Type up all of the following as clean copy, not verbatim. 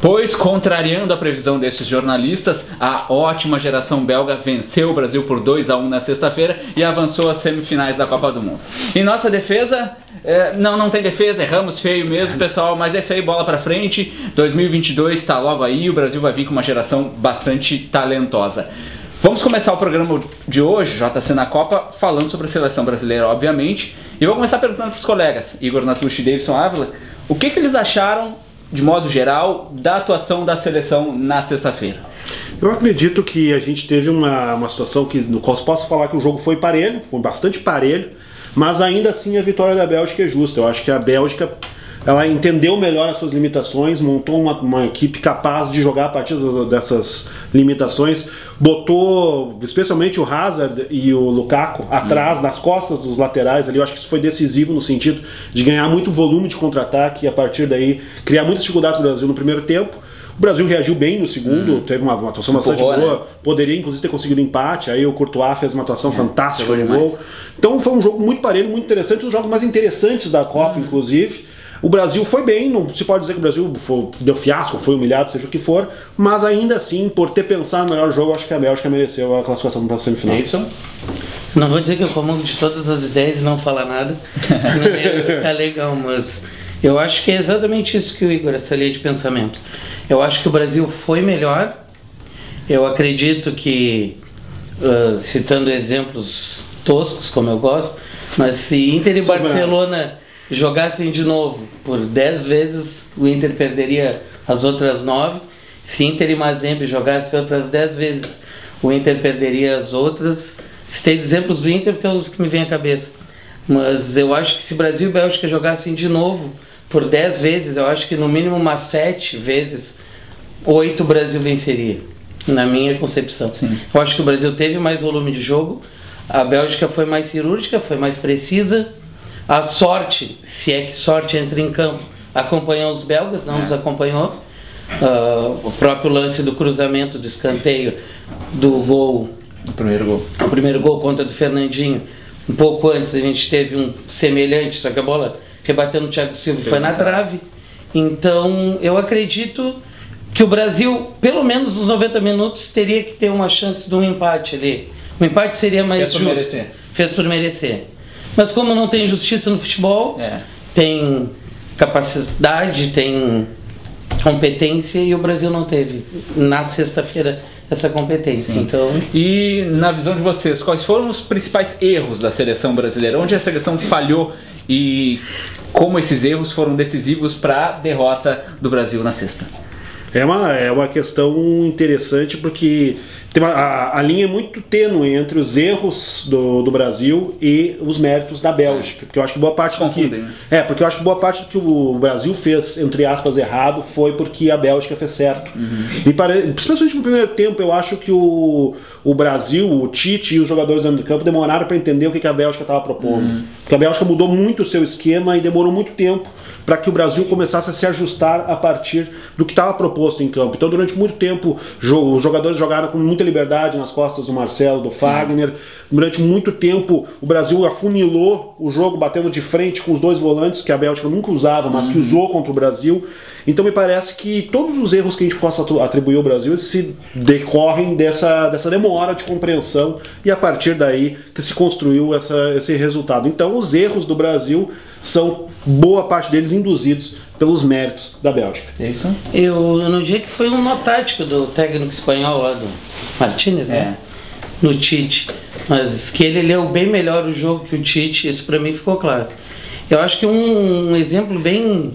Pois, contrariando a previsão desses jornalistas, a ótima geração belga venceu o Brasil por 2-1 na sexta-feira e avançou às semifinais da Copa do Mundo. Em nossa defesa, não tem defesa, erramos feio mesmo, pessoal, mas é isso aí, bola pra frente. 2022 está logo aí, o Brasil vai vir com uma geração bastante talentosa. Vamos começar o programa de hoje, JC na Copa, falando sobre a seleção brasileira, obviamente. E vou começar perguntando para os colegas, Igor Natucci e Davidson Ávila, o que eles acharam, de modo geral, da atuação da seleção na sexta-feira? Eu acredito que a gente teve uma situação no qual se posso falar que o jogo foi parelho, foi bastante parelho, mas ainda assim a vitória da Bélgica é justa. Eu acho que a Bélgica, ela entendeu melhor as suas limitações, montou uma equipe capaz de jogar a partir dessas limitações, botou especialmente o Hazard e o Lukaku atrás, nas costas dos laterais ali. Eu acho que isso foi decisivo no sentido de ganhar muito volume de contra-ataque e a partir daí criar muitas dificuldades para o Brasil no primeiro tempo. O Brasil reagiu bem no segundo, teve uma atuação bastante boa, né? Poderia inclusive ter conseguido empate, aí o Courtois fez uma atuação fantástica no gol. Então foi um jogo muito parelho, muito interessante, um dos jogos mais interessantes da Copa, inclusive. O Brasil foi bem, não se pode dizer que o Brasil deu fiasco, foi humilhado, seja o que for, mas ainda assim, por ter pensado no melhor jogo, acho que a Bélgica mereceu a classificação para a semifinal. Davidson? Não vou dizer que eu comungo de todas as ideias e não falar nada, não ia ficar legal, mas eu acho que é exatamente isso que o Igor, essa linha de pensamento. Eu acho que o Brasil foi melhor, eu acredito que, citando exemplos toscos, como eu gosto, mas se Inter e Barcelona jogassem de novo por 10 vezes, o Inter perderia as outras 9. Se Inter e Mazembe jogassem outras 10 vezes, o Inter perderia as outras. Citei exemplos do Inter porque é os que me vêm à cabeça. Mas eu acho que se Brasil e Bélgica jogassem de novo por 10 vezes, eu acho que no mínimo umas 7 vezes, 8 o Brasil venceria, na minha concepção. Sim. Eu acho que o Brasil teve mais volume de jogo, a Bélgica foi mais cirúrgica, foi mais precisa. A sorte, se é que sorte entra em campo, acompanhou os belgas, não nos acompanhou. O próprio lance do cruzamento, do escanteio, do gol. O primeiro gol contra do Fernandinho. Um pouco antes a gente teve um semelhante, só que a bola rebateu no Thiago Silva e foi na trave. Então eu acredito que o Brasil, pelo menos nos 90 minutos, teria que ter uma chance de um empate ali. O empate seria mais justo. Fez por merecer. Mas como não tem justiça no futebol, tem capacidade, tem competência e o Brasil não teve na sexta-feira essa competência. Então... E na visão de vocês, quais foram os principais erros da seleção brasileira? Onde a seleção falhou e como esses erros foram decisivos para a derrota do Brasil na sexta? É uma questão interessante porque tem a linha é muito tênue entre os erros do Brasil e os méritos da Bélgica. Porque eu acho que boa parte porque eu acho que boa parte do que o Brasil fez, entre aspas, errado, foi porque a Bélgica fez certo. E principalmente no primeiro tempo, eu acho que o Brasil, o Tite e os jogadores dentro do campo demoraram para entender o que a Bélgica estava propondo. Porque a Bélgica mudou muito o seu esquema e demorou muito tempo para que o Brasil começasse a se ajustar a partir do que estava proposto em campo. Então, durante muito tempo, os jogadores jogaram com muita liberdade nas costas do Marcelo, do Fagner. Durante muito tempo, o Brasil afunilou o jogo, batendo de frente com os dois volantes, que a Bélgica nunca usava, mas que usou contra o Brasil. Então, me parece que todos os erros que a gente possa atribuir ao Brasil se decorrem dessa demora de compreensão e a partir daí que se construiu esse resultado. Então, os erros do Brasil são, boa parte deles, induzidos pelos méritos da Bélgica. É isso? Eu não diria que foi um nó tático do técnico espanhol lá, do Martínez, né? No Tite, mas que ele leu bem melhor o jogo que o Tite, isso para mim ficou claro. Eu acho que um exemplo bem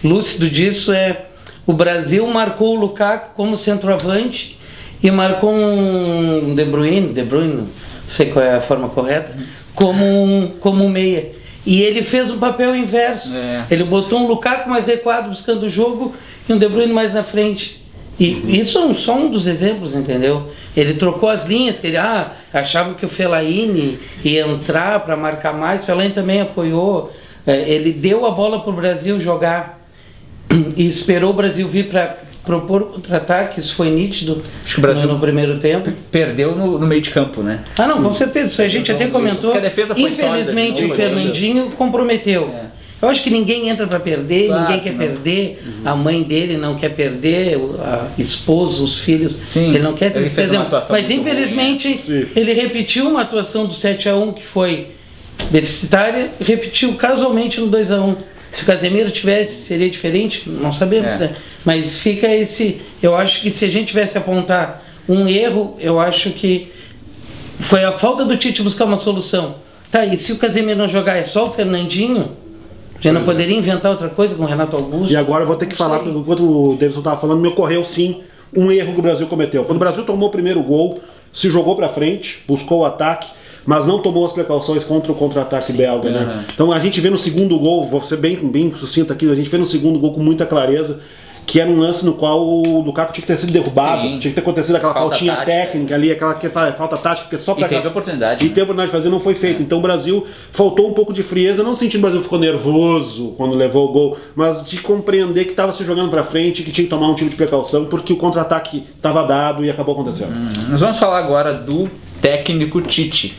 lúcido disso é o Brasil marcou o Lukaku como centroavante e marcou um De Bruyne, não sei qual é a forma correta, como meia. E ele fez o papel inverso. Ele botou um Lukaku mais recuado buscando o jogo e um De Bruyne mais na frente. E isso é só um dos exemplos, entendeu? Ele trocou as linhas, que ele achava que o Fellaini ia entrar para marcar mais, o Fellaini também apoiou. Ele deu a bola para o Brasil jogar e esperou o Brasil vir para propor contra-ataque. Isso foi nítido. Acho que o Brasil no primeiro tempo perdeu no meio de campo, né? Não, com certeza. Isso a gente até comentou. A defesa foi infelizmente sólida, o Fernandinho comprometeu. Eu acho que ninguém entra para perder, claro, ninguém quer perder, a mãe dele não quer perder, a esposa, os filhos, sim, ele não quer ter esse exemplo. Mas infelizmente ele repetiu uma atuação do 7-1 que foi deficitária, repetiu casualmente no 2-1. Se o Casemiro tivesse, seria diferente? Não sabemos, né? Mas fica esse... Eu acho que se a gente tivesse apontar um erro, eu acho que foi a falta do Tite buscar uma solução. Tá, e se o Casemiro não jogar, é só o Fernandinho? Já não poderia inventar outra coisa com o Renato Augusto? E agora eu vou ter que falar, porque enquanto o Davidson estava falando, me ocorreu sim um erro que o Brasil cometeu. Quando o Brasil tomou o primeiro gol, se jogou para frente, buscou o ataque, mas não tomou as precauções contra o contra-ataque belga, né? Então a gente vê no segundo gol, vou ser bem sucinto aqui, a gente vê no segundo gol com muita clareza que era um lance no qual o Lukaku tinha que ter sido derrubado, tinha que ter acontecido aquela faltinha técnica ali, aquela que falta tática, que é só para... E teve a oportunidade. E teve a oportunidade de fazer, não foi feito. Então o Brasil faltou um pouco de frieza, não sentindo que o Brasil ficou nervoso quando levou o gol, mas de compreender que estava se jogando para frente, que tinha que tomar um tipo de precaução, porque o contra-ataque estava dado e acabou acontecendo. Nós vamos falar agora do técnico Tite,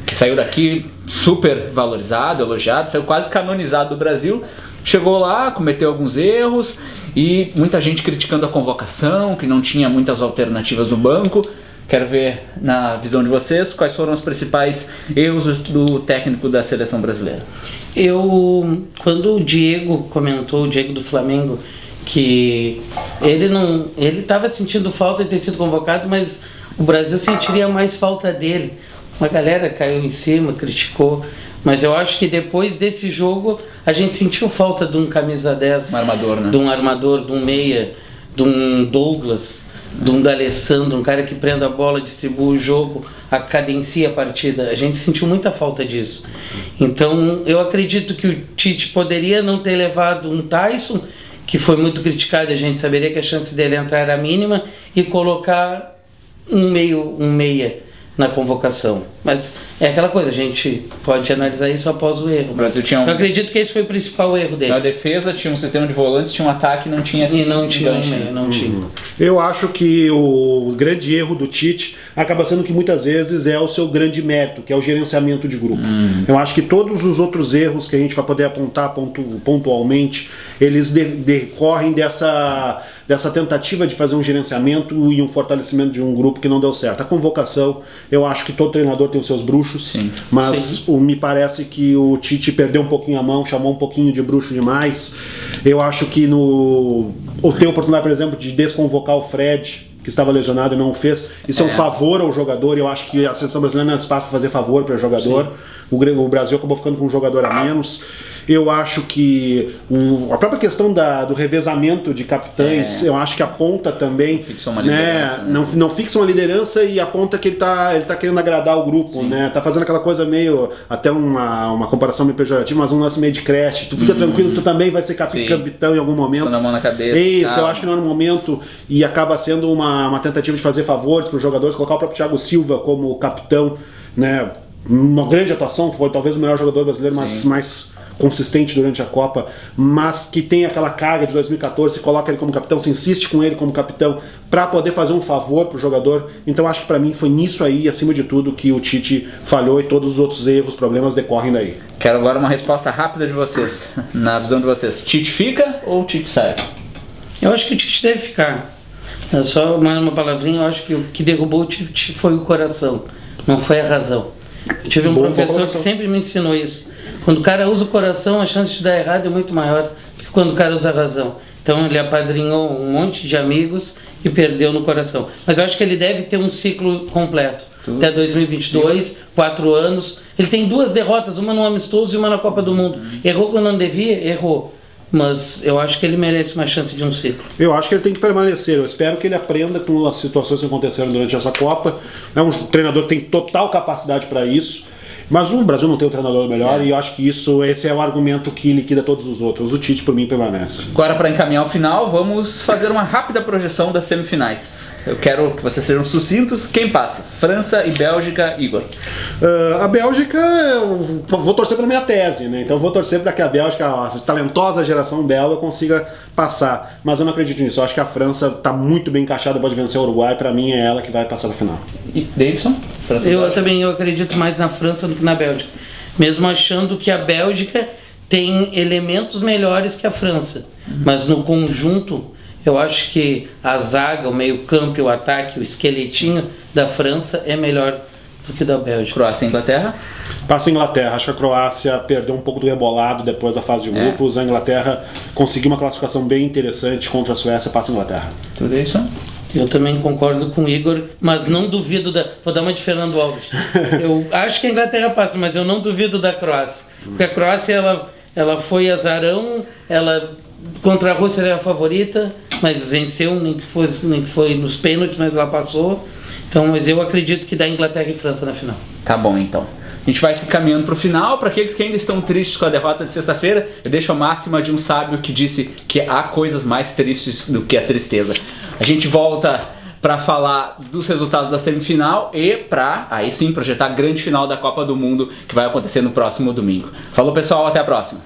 que saiu daqui super valorizado, elogiado, saiu quase canonizado do Brasil, chegou lá, cometeu alguns erros e muita gente criticando a convocação, que não tinha muitas alternativas no banco. Quero ver, na visão de vocês, quais foram os principais erros do técnico da seleção brasileira. Quando o Diego comentou, o Diego do Flamengo, que ele estava sentindo falta de ter sido convocado, mas o Brasil sentiria mais falta dele. Uma galera caiu em cima, criticou, mas eu acho que depois desse jogo a gente sentiu falta de um camisa 10, um armador, né? De um armador, de um meia, de um Douglas, de um D'Alessandro, um cara que prenda a bola, distribui o jogo, cadencia a partida. A gente sentiu muita falta disso. Então eu acredito que o Tite poderia não ter levado um Tyson, que foi muito criticado, a gente saberia que a chance dele entrar era mínima, e colocar um meia na convocação. Mas é aquela coisa, a gente pode analisar isso após o erro. O Brasil tinha eu acredito que esse foi o principal erro dele. Na defesa tinha um sistema de volantes, tinha um ataque, não tinha assim. E não tinha não tinha. Eu acho que o grande erro do Tite acaba sendo que muitas vezes é o seu grande mérito, que é o gerenciamento de grupo. Eu acho que todos os outros erros que a gente vai poder apontar pontualmente, eles decorrem dessa tentativa de fazer um gerenciamento e um fortalecimento de um grupo que não deu certo. A convocação, eu acho que todo treinador tem os seus bruxos, mas me parece que o Tite perdeu um pouquinho a mão, chamou um pouquinho de bruxo demais. Eu acho que tem a oportunidade, por exemplo, de desconvocar o Fred, que estava lesionado e não o fez. Isso é um favor ao jogador. Eu acho que a seleção brasileira não é espaço para fazer favor para o jogador. O Brasil acabou ficando com um jogador a menos. Eu acho que a própria questão do revezamento de capitães, eu acho que aponta também, não fixa uma liderança, né? Não fixa uma liderança e aponta que ele tá querendo agradar o grupo, né? Tá fazendo aquela coisa meio, até uma comparação meio pejorativa, mas um lance meio de creche. Tu fica tranquilo, tu também vai ser capitão em algum momento. Na mão na cabeça. Isso, eu acho que não é no momento, e acaba sendo uma tentativa de fazer favores para os jogadores, colocar o próprio Thiago Silva como capitão, né? Uma grande atuação, foi talvez o melhor jogador brasileiro, mas mais consistente durante a Copa, mas que tem aquela carga de 2014, se coloca ele como capitão, se insiste com ele como capitão para poder fazer um favor pro jogador. Então acho que para mim foi nisso aí, acima de tudo, que o Tite falhou, e todos os outros erros, problemas decorrem daí. Quero agora uma resposta rápida de vocês. Na visão de vocês, Tite fica ou Tite sai? Eu acho que o Tite deve ficar. Só mais uma palavrinha, eu acho que o que derrubou o Tite foi o coração, não foi a razão. Eu tive um professor que sempre me ensinou isso. Quando o cara usa o coração, a chance de dar errado é muito maior do que quando o cara usa a razão. Então ele apadrinhou um monte de amigos e perdeu no coração. Mas eu acho que ele deve ter um ciclo completo. Até 2022, 4 anos. Ele tem 2 derrotas, uma no amistoso e uma na Copa do Mundo. Errou quando não devia? Errou. Mas eu acho que ele merece uma chance de um ciclo. Eu acho que ele tem que permanecer. Eu espero que ele aprenda com as situações que aconteceram durante essa Copa. É um treinador que tem total capacidade para isso. Mas o Brasil não tem um treinador melhor, e eu acho que esse é o argumento que liquida todos os outros. O Tite, por mim, permanece. Agora, para encaminhar o final, vamos fazer uma rápida projeção das semifinais. Eu quero que vocês sejam sucintos. Quem passa? França e Bélgica, Igor? A Bélgica, eu vou torcer para a minha tese, né? Então eu vou torcer para que a Bélgica, a talentosa geração belga, consiga passar. Mas eu não acredito nisso. Eu acho que a França está muito bem encaixada, pode vencer o Uruguai. Para mim, é ela que vai passar na final. E Davidson? Eu também acredito mais na França do que na Bélgica. Mesmo achando que a Bélgica tem elementos melhores que a França, mas no conjunto eu acho que a zaga, o meio-campo, o ataque, o esqueletinho da França é melhor do que da Bélgica. Croácia e Inglaterra? Passa a Inglaterra. Acho que a Croácia perdeu um pouco do rebolado depois da fase de grupos. A Inglaterra conseguiu uma classificação bem interessante contra a Suécia. Passa a Inglaterra. Tudo isso? Eu também concordo com o Igor, mas não duvido da... Vou dar uma de Fernando Alves. Eu acho que a Inglaterra passa, mas eu não duvido da Croácia. Porque a Croácia, ela foi azarão, ela contra a Rússia era a favorita, mas venceu, nem que foi nos pênaltis, mas ela passou. Então, mas eu acredito que dá Inglaterra e França na final. Tá bom, então. A gente vai se caminhando para o final. Para aqueles que ainda estão tristes com a derrota de sexta-feira, eu deixo a máxima de um sábio que disse que há coisas mais tristes do que a tristeza. A gente volta para falar dos resultados da semifinal e para, aí sim, projetar a grande final da Copa do Mundo que vai acontecer no próximo domingo. Falou, pessoal, até a próxima.